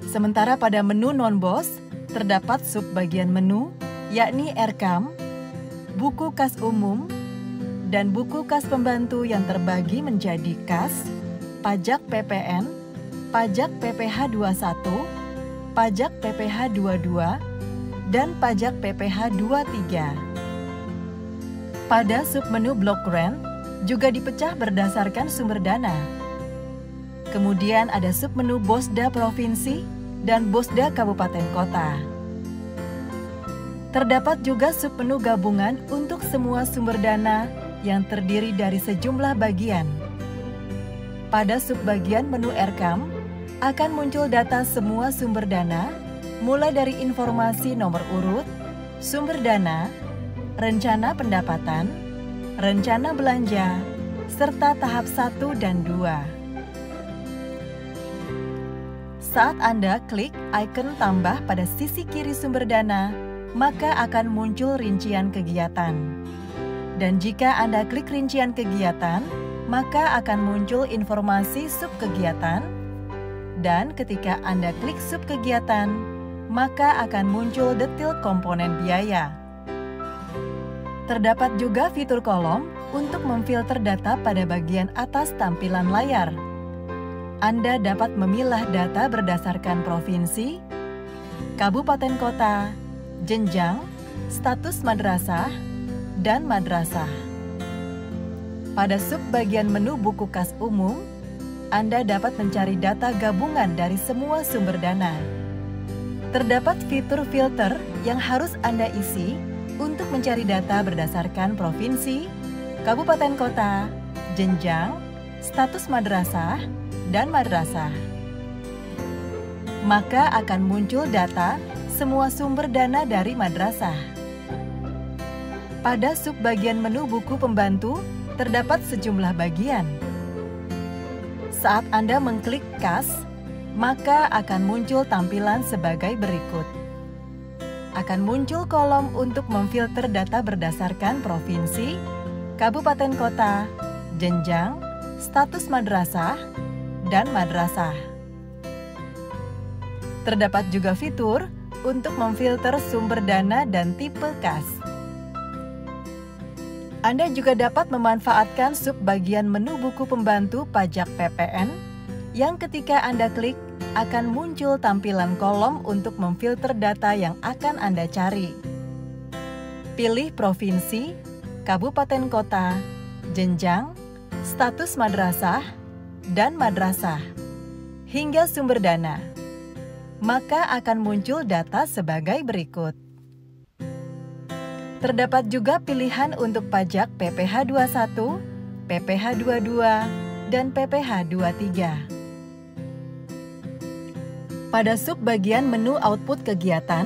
Sementara pada menu non-BOS, terdapat subbagian menu, yakni RKAM, buku kas umum, dan buku kas pembantu yang terbagi menjadi kas, pajak PPN, pajak PPh 21, pajak PPh 22, dan pajak PPh 23. Pada submenu blok rent juga dipecah berdasarkan sumber dana. Kemudian ada submenu BOSDA Provinsi dan BOSDA Kabupaten Kota. Terdapat juga submenu gabungan untuk semua sumber dana yang terdiri dari sejumlah bagian. Pada subbagian menu RKAM akan muncul data semua sumber dana, mulai dari informasi nomor urut, sumber dana, rencana pendapatan, rencana belanja, serta tahap 1 dan 2. Saat Anda klik ikon tambah pada sisi kiri sumber dana, maka akan muncul rincian kegiatan. Dan jika Anda klik rincian kegiatan, maka akan muncul informasi subkegiatan. Dan ketika Anda klik subkegiatan, maka akan muncul detail komponen biaya. Terdapat juga fitur kolom untuk memfilter data pada bagian atas tampilan layar. Anda dapat memilah data berdasarkan provinsi, kabupaten kota, jenjang, status madrasah, dan madrasah. Pada subbagian menu buku kas umum, Anda dapat mencari data gabungan dari semua sumber dana. Terdapat fitur filter yang harus Anda isi untuk mencari data berdasarkan provinsi, kabupaten kota, jenjang, status madrasah, dan madrasah. Maka akan muncul data semua sumber dana dari madrasah. Pada subbagian menu buku pembantu, terdapat sejumlah bagian. Saat Anda mengklik kas, maka akan muncul tampilan sebagai berikut. Akan muncul kolom untuk memfilter data berdasarkan provinsi, kabupaten kota, jenjang, status madrasah, dan madrasah. Terdapat juga fitur untuk memfilter sumber dana dan tipe kas. Anda juga dapat memanfaatkan subbagian menu buku pembantu pajak PPN yang ketika Anda klik akan muncul tampilan kolom untuk memfilter data yang akan Anda cari. Pilih provinsi, kabupaten kota, jenjang, status madrasah, dan madrasah, hingga sumber dana. Maka akan muncul data sebagai berikut. Terdapat juga pilihan untuk pajak PPh 21, PPh 22, dan PPh 23. Pada subbagian menu output kegiatan,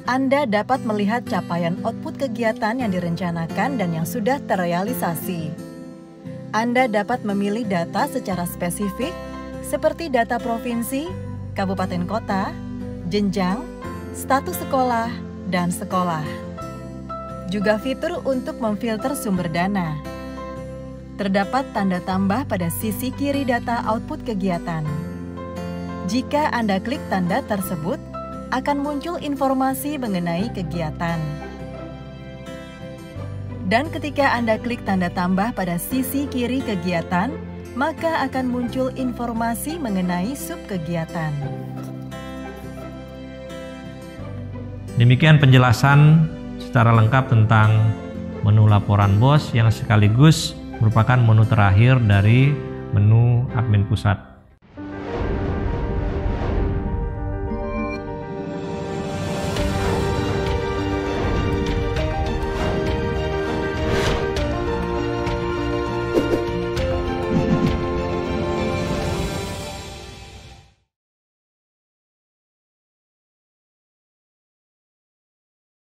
Anda dapat melihat capaian output kegiatan yang direncanakan dan yang sudah terrealisasi. Anda dapat memilih data secara spesifik seperti data provinsi, kabupaten kota, jenjang, status sekolah, dan sekolah. Juga fitur untuk memfilter sumber dana. Terdapat tanda tambah pada sisi kiri data output kegiatan. Jika Anda klik tanda tersebut, akan muncul informasi mengenai kegiatan. Dan ketika Anda klik tanda tambah pada sisi kiri kegiatan, maka akan muncul informasi mengenai subkegiatan. Demikian penjelasan secara lengkap tentang menu laporan BOS yang sekaligus merupakan menu terakhir dari menu admin pusat.